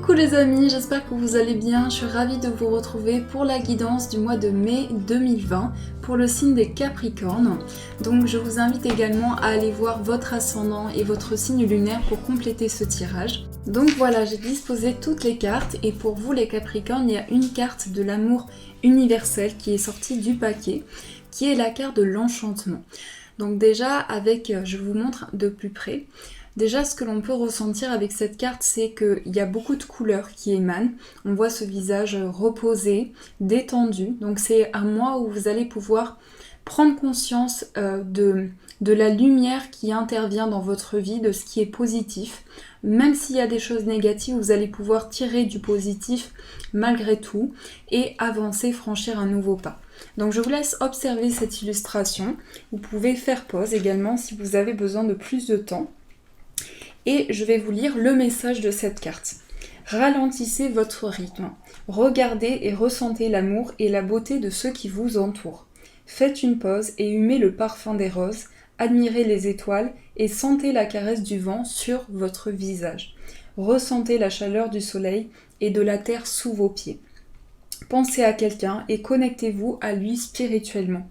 Coucou les amis, j'espère que vous allez bien. Je suis ravie de vous retrouver pour la guidance du mois de mai 2020 pour le signe des Capricornes. Donc je vous invite également à aller voir votre ascendant et votre signe lunaire pour compléter ce tirage. Donc voilà, j'ai disposé toutes les cartes et pour vous les Capricornes, il y a une carte de l'amour universel qui est sortie du paquet, qui est la carte de l'enchantement. Donc déjà, je vous montre de plus près. Déjà, ce que l'on peut ressentir avec cette carte, c'est qu'il y a beaucoup de couleurs qui émanent. On voit ce visage reposé, détendu. Donc c'est un mois où vous allez pouvoir prendre conscience de la lumière qui intervient dans votre vie, de ce qui est positif. Même s'il y a des choses négatives, vous allez pouvoir tirer du positif malgré tout et avancer, franchir un nouveau pas. Donc je vous laisse observer cette illustration. Vous pouvez faire pause également si vous avez besoin de plus de temps. Et je vais vous lire le message de cette carte. Ralentissez votre rythme. Regardez et ressentez l'amour et la beauté de ceux qui vous entourent. Faites une pause et humez le parfum des roses. Admirez les étoiles et sentez la caresse du vent sur votre visage. Ressentez la chaleur du soleil et de la terre sous vos pieds. Pensez à quelqu'un et connectez-vous à lui spirituellement.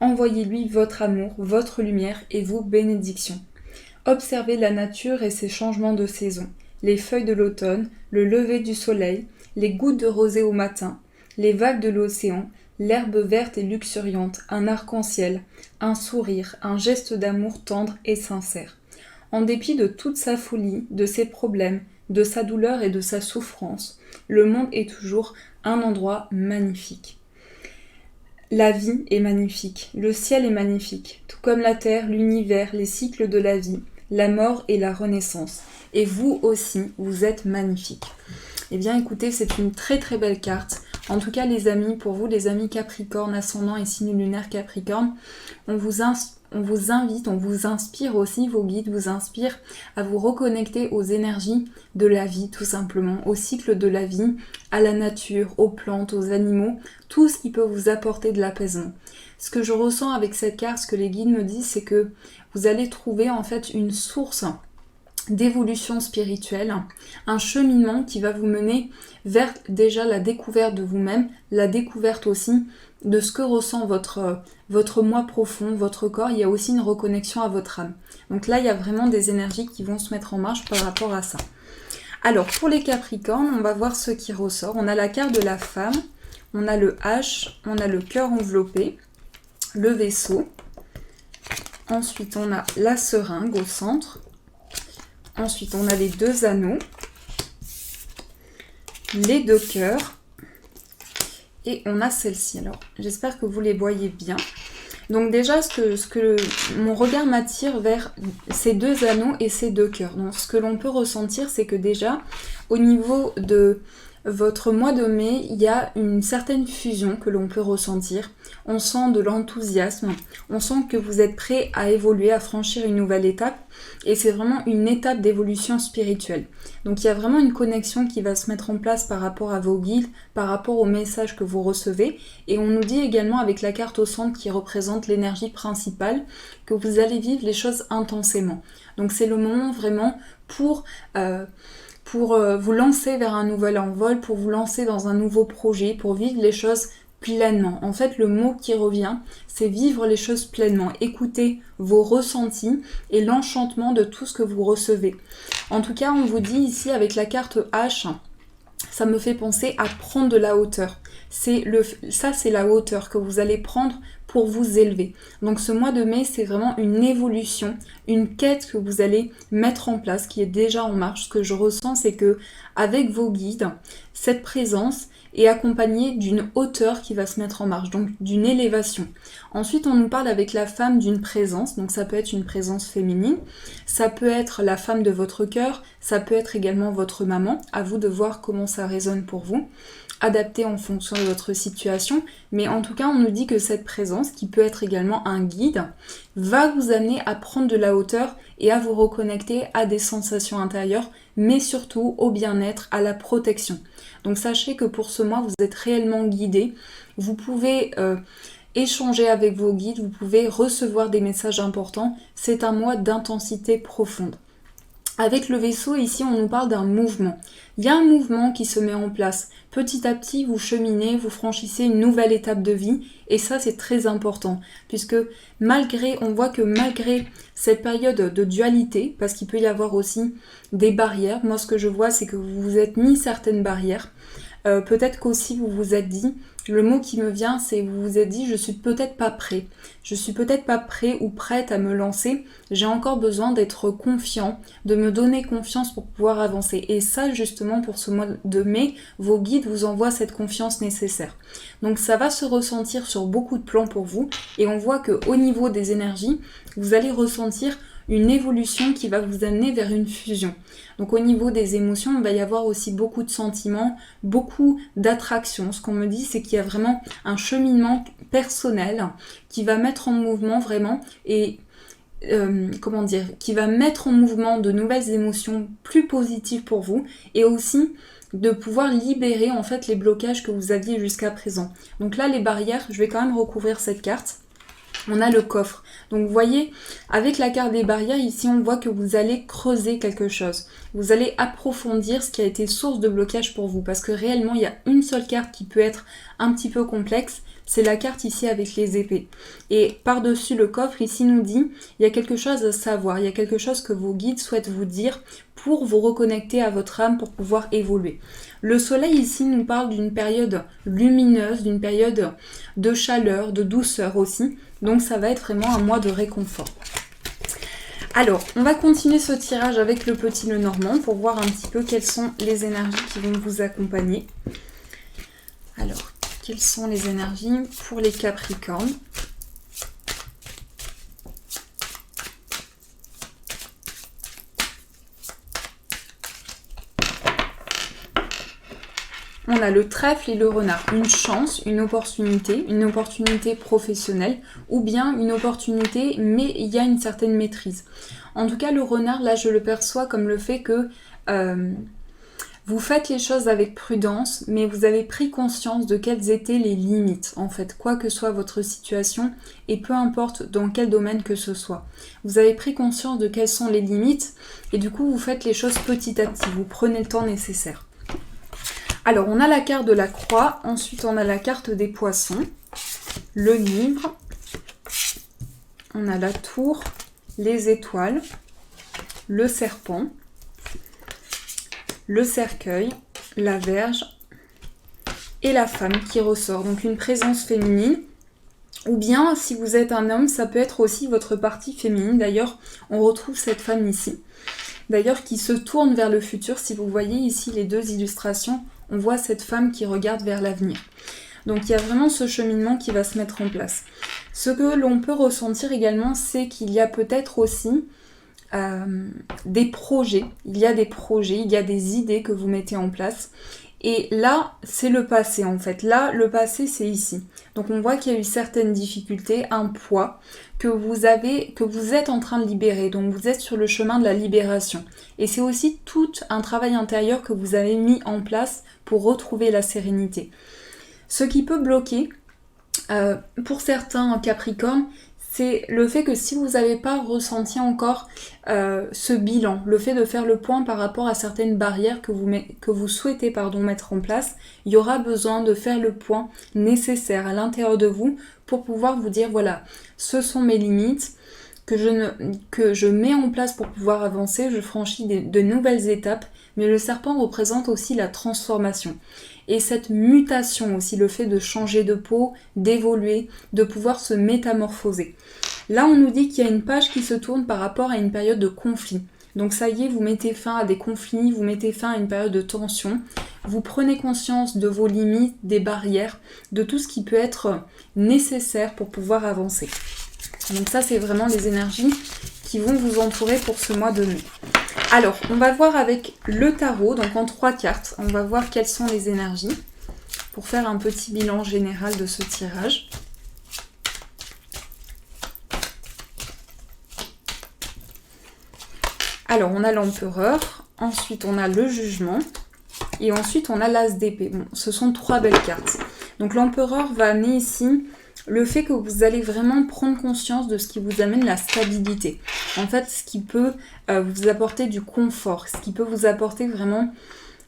Envoyez-lui votre amour, votre lumière et vos bénédictions. Observez la nature et ses changements de saison, les feuilles de l'automne, le lever du soleil, les gouttes de rosée au matin, les vagues de l'océan, l'herbe verte et luxuriante, un arc-en-ciel, un sourire, un geste d'amour tendre et sincère. En dépit de toute sa folie, de ses problèmes, de sa douleur et de sa souffrance, le monde est toujours un endroit magnifique. La vie est magnifique, le ciel est magnifique, tout comme la terre, l'univers, les cycles de la vie, la mort et la renaissance. Et vous aussi, vous êtes magnifique. Eh bien écoutez, c'est une très très belle carte. En tout cas les amis, pour vous les amis Capricorne, ascendant et signe lunaire Capricorne, on vous invite, on vous inspire aussi, vos guides vous inspirent à vous reconnecter aux énergies de la vie tout simplement, au cycle de la vie, à la nature, aux plantes, aux animaux, tout ce qui peut vous apporter de l'apaisement. Ce que je ressens avec cette carte, ce que les guides me disent, c'est que vous allez trouver en fait une source d'évolution spirituelle, un cheminement qui va vous mener vers déjà la découverte de vous-même, la découverte aussi de ce que ressent votre moi profond, votre corps. Il y a aussi une reconnexion à votre âme. Donc là, il y a vraiment des énergies qui vont se mettre en marche par rapport à ça. Alors, pour les Capricornes, on va voir ce qui ressort. On a la carte de la femme, on a le H, on a le cœur enveloppé, le vaisseau. Ensuite, on a la seringue au centre. Ensuite, on a les deux anneaux, les deux cœurs et on a celle-ci. Alors, j'espère que vous les voyez bien. Donc déjà, ce que mon regard m'attire vers ces deux anneaux et ces deux cœurs. Donc, ce que l'on peut ressentir, c'est que déjà, au niveau de votre mois de mai, il y a une certaine fusion que l'on peut ressentir. On sent de l'enthousiasme, on sent que vous êtes prêt à évoluer, à franchir une nouvelle étape. Et c'est vraiment une étape d'évolution spirituelle. Donc il y a vraiment une connexion qui va se mettre en place par rapport à vos guides, par rapport aux messages que vous recevez. Et on nous dit également avec la carte au centre qui représente l'énergie principale que vous allez vivre les choses intensément. Donc c'est le moment vraiment pour vous lancer vers un nouvel envol, pour vous lancer dans un nouveau projet, pour vivre les choses pleinement. En fait, le mot qui revient, c'est vivre les choses pleinement. Écoutez vos ressentis et l'enchantement de tout ce que vous recevez. En tout cas, on vous dit ici avec la carte H, ça me fait penser à prendre de la hauteur. Ça, c'est la hauteur que vous allez prendre pour vous élever. Donc ce mois de mai, c'est vraiment une évolution, une quête que vous allez mettre en place, qui est déjà en marche. Ce que je ressens, c'est que avec vos guides, cette présence est accompagnée d'une hauteur qui va se mettre en marche, donc d'une élévation. Ensuite, on nous parle avec la femme d'une présence, donc ça peut être une présence féminine, ça peut être la femme de votre cœur, ça peut être également votre maman, à vous de voir comment ça résonne pour vous, adapté en fonction de votre situation, mais en tout cas, on nous dit que cette présence, qui peut être également un guide, va vous amener à prendre de la hauteur et à vous reconnecter à des sensations intérieures, mais surtout au bien-être, à la protection. Donc sachez que pour ce mois, vous êtes réellement guidé. Vous pouvez échanger avec vos guides, vous pouvez recevoir des messages importants. C'est un mois d'intensité profonde. Avec le vaisseau, ici, on nous parle d'un mouvement. Il y a un mouvement qui se met en place. Petit à petit, vous cheminez, vous franchissez une nouvelle étape de vie. Et ça, c'est très important. Puisque on voit que malgré cette période de dualité, parce qu'il peut y avoir aussi des barrières, moi, ce que je vois, c'est que vous vous êtes mis certaines barrières. Peut-être qu'aussi vous vous êtes dit, le mot qui me vient, c'est vous vous êtes dit, je suis peut-être pas prêt. Je suis peut-être pas prêt ou prête à me lancer. J'ai encore besoin d'être confiant, de me donner confiance pour pouvoir avancer. Et ça, justement, pour ce mois de mai, vos guides vous envoient cette confiance nécessaire. Donc ça va se ressentir sur beaucoup de plans pour vous. Et on voit qu'au niveau des énergies, vous allez ressentir une évolution qui va vous amener vers une fusion. Donc au niveau des émotions, il va y avoir aussi beaucoup de sentiments, beaucoup d'attractions. Ce qu'on me dit, c'est qu'il y a vraiment un cheminement personnel qui va mettre en mouvement vraiment et qui va mettre en mouvement de nouvelles émotions plus positives pour vous et aussi de pouvoir libérer en fait les blocages que vous aviez jusqu'à présent. Donc là, les barrières, je vais quand même recouvrir cette carte. On a le coffre. Donc vous voyez, avec la carte des barrières, ici on voit que vous allez creuser quelque chose. Vous allez approfondir ce qui a été source de blocage pour vous. Parce que réellement, il y a une seule carte qui peut être un petit peu complexe. C'est la carte ici avec les épées. Et par-dessus le coffre, ici nous dit, il y a quelque chose à savoir. Il y a quelque chose que vos guides souhaitent vous dire pour vous reconnecter à votre âme, pour pouvoir évoluer. Le soleil ici nous parle d'une période lumineuse, d'une période de chaleur, de douceur aussi. Donc ça va être vraiment un mois de réconfort. Alors, on va continuer ce tirage avec le petit Lenormand pour voir un petit peu quelles sont les énergies qui vont vous accompagner. Alors, quelles sont les énergies pour les Capricornes ? On a le trèfle et le renard. Une chance, une opportunité professionnelle ou bien une opportunité, mais il y a une certaine maîtrise. En tout cas, le renard, là, je le perçois comme le fait que vous faites les choses avec prudence, mais vous avez pris conscience de quelles étaient les limites, en fait, quoi que soit votre situation, et peu importe dans quel domaine que ce soit. Vous avez pris conscience de quelles sont les limites, et du coup, vous faites les choses petit à petit, vous prenez le temps nécessaire. Alors, on a la carte de la croix, ensuite on a la carte des poissons, le livre, on a la tour, les étoiles, le serpent, le cercueil, la verge et la femme qui ressort. Donc une présence féminine. Ou bien, si vous êtes un homme, ça peut être aussi votre partie féminine. D'ailleurs, on retrouve cette femme ici. D'ailleurs, qui se tourne vers le futur. Si vous voyez ici les deux illustrations, on voit cette femme qui regarde vers l'avenir. Donc il y a vraiment ce cheminement qui va se mettre en place. Ce que l'on peut ressentir également, c'est qu'il y a peut-être aussi des projets. Il y a des idées que vous mettez en place. Et là, c'est le passé en fait. Là, le passé, c'est ici. Donc on voit qu'il y a eu certaines difficultés, un poids que vous êtes en train de libérer. Donc vous êtes sur le chemin de la libération. Et c'est aussi tout un travail intérieur que vous avez mis en place pour retrouver la sérénité. Ce qui peut bloquer, pour certains Capricornes, c'est le fait que si vous n'avez pas ressenti encore ce bilan, le fait de faire le point par rapport à certaines barrières que vous souhaitez mettre en place, il y aura besoin de faire le point nécessaire à l'intérieur de vous pour pouvoir vous dire voilà, ce sont mes limites que je mets en place pour pouvoir avancer, je franchis de nouvelles étapes, mais le serpent représente aussi la transformation. Et cette mutation aussi, le fait de changer de peau, d'évoluer, de pouvoir se métamorphoser. Là, on nous dit qu'il y a une page qui se tourne par rapport à une période de conflit. Donc ça y est, vous mettez fin à des conflits, vous mettez fin à une période de tension. Vous prenez conscience de vos limites, des barrières, de tout ce qui peut être nécessaire pour pouvoir avancer. Donc ça, c'est vraiment les énergies qui vont vous entourer pour ce mois de mai. Alors, on va voir avec le tarot, donc en 3 cartes, on va voir quelles sont les énergies pour faire un petit bilan général de ce tirage. Alors, on a l'empereur, ensuite on a le jugement, et ensuite on a l'as d'épée. Bon, ce sont 3 belles cartes. Donc l'empereur va amener ici le fait que vous allez vraiment prendre conscience de ce qui vous amène la stabilité. En fait, ce qui peut vous apporter du confort, ce qui peut vous apporter vraiment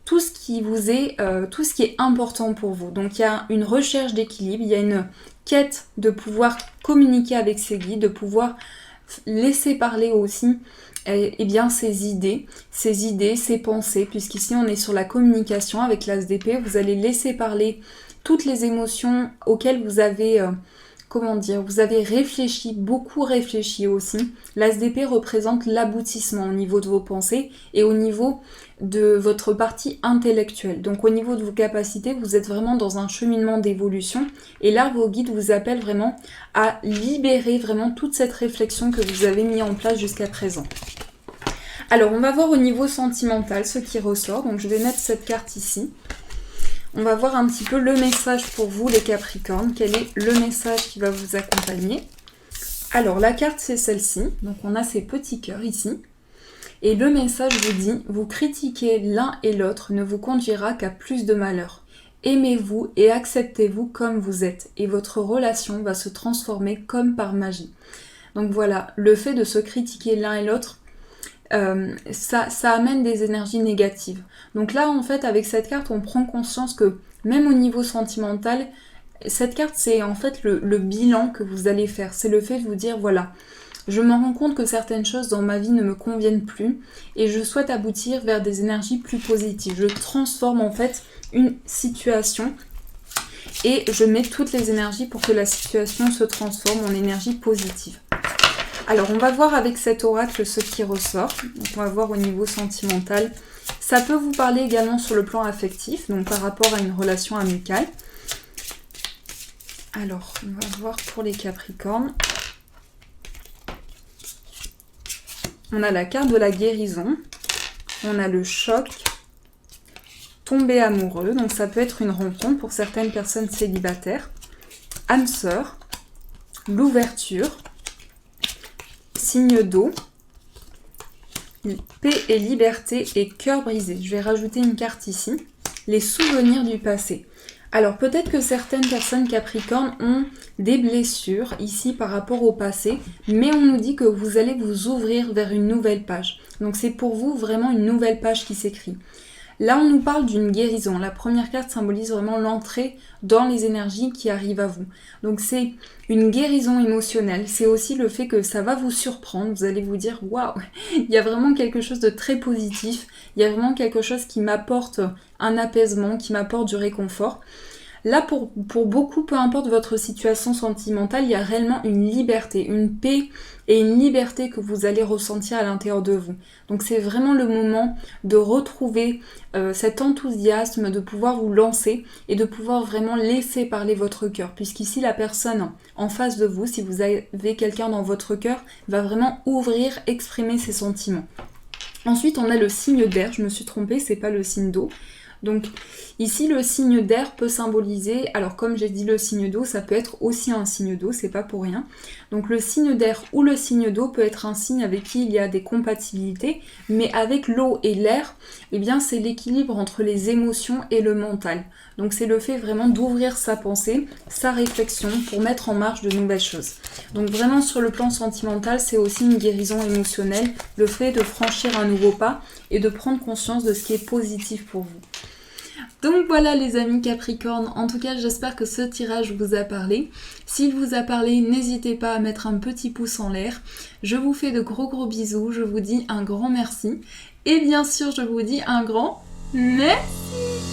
tout ce qui vous est, tout ce qui est important pour vous. Donc il y a une recherche d'équilibre, il y a une quête de pouvoir communiquer avec ses guides, de pouvoir laisser parler aussi bien ses idées, ses pensées, puisqu'ici on est sur la communication avec l'ASDP, vous allez laisser parler toutes les émotions auxquelles vous avez, vous avez réfléchi, beaucoup réfléchi aussi. L'ASDP représente l'aboutissement au niveau de vos pensées et au niveau de votre partie intellectuelle. Donc au niveau de vos capacités, vous êtes vraiment dans un cheminement d'évolution et là vos guides vous appellent vraiment à libérer vraiment toute cette réflexion que vous avez mis en place jusqu'à présent. Alors on va voir au niveau sentimental ce qui ressort, donc je vais mettre cette carte ici. On va voir un petit peu le message pour vous les Capricornes, quel est le message qui va vous accompagner. Alors la carte c'est celle-ci, donc on a ces petits cœurs ici. Et le message vous dit, vous critiquer l'un et l'autre ne vous conduira qu'à plus de malheur. Aimez-vous et acceptez-vous comme vous êtes et votre relation va se transformer comme par magie. Donc voilà, le fait de se critiquer l'un et l'autre, ça amène des énergies négatives. Donc là en fait avec cette carte on prend conscience que même au niveau sentimental, cette carte c'est en fait le bilan que vous allez faire. C'est le fait de vous dire voilà, je me rends compte que certaines choses dans ma vie ne me conviennent plus et je souhaite aboutir vers des énergies plus positives. Je transforme en fait une situation et je mets toutes les énergies pour que la situation se transforme en énergie positive. Alors on va voir avec cet oracle ce qui ressort. Donc, on va voir au niveau sentimental. Ça peut vous parler également sur le plan affectif, donc par rapport à une relation amicale. Alors on va voir pour les Capricornes. On a la carte de la guérison. On a le choc. Tomber amoureux, donc ça peut être une rencontre pour certaines personnes célibataires. Âme sœur. L'ouverture. Signe d'eau, paix et liberté et cœur brisé. Je vais rajouter une carte ici. Les souvenirs du passé. Alors peut-être que certaines personnes Capricornes ont des blessures ici par rapport au passé, mais on nous dit que vous allez vous ouvrir vers une nouvelle page. Donc c'est pour vous vraiment une nouvelle page qui s'écrit. Là, on nous parle d'une guérison. La première carte symbolise vraiment l'entrée dans les énergies qui arrivent à vous. Donc, c'est une guérison émotionnelle. C'est aussi le fait que ça va vous surprendre. Vous allez vous dire, waouh, il y a vraiment quelque chose de très positif. Il y a vraiment quelque chose qui m'apporte un apaisement, qui m'apporte du réconfort. Là, pour beaucoup, peu importe votre situation sentimentale, il y a réellement une liberté, une paix et une liberté que vous allez ressentir à l'intérieur de vous. Donc c'est vraiment le moment de retrouver cet enthousiasme, de pouvoir vous lancer et de pouvoir vraiment laisser parler votre cœur. Puisqu'ici, la personne en face de vous, si vous avez quelqu'un dans votre cœur, va vraiment ouvrir, exprimer ses sentiments. Ensuite, on a le signe d'air. Je me suis trompée, c'est pas le signe d'eau. Donc ici le signe d'air peut symboliser, alors comme j'ai dit le signe d'eau, ça peut être aussi un signe d'eau, c'est pas pour rien. Donc le signe d'air ou le signe d'eau peut être un signe avec qui il y a des compatibilités, mais avec l'eau et l'air, eh bien c'est l'équilibre entre les émotions et le mental. Donc c'est le fait vraiment d'ouvrir sa pensée, sa réflexion pour mettre en marche de nouvelles choses. Donc vraiment sur le plan sentimental, c'est aussi une guérison émotionnelle, le fait de franchir un nouveau pas et de prendre conscience de ce qui est positif pour vous. Donc voilà les amis Capricorne, en tout cas j'espère que ce tirage vous a parlé. S'il vous a parlé, n'hésitez pas à mettre un petit pouce en l'air. Je vous fais de gros bisous, je vous dis un grand merci. Et bien sûr je vous dis un grand merci.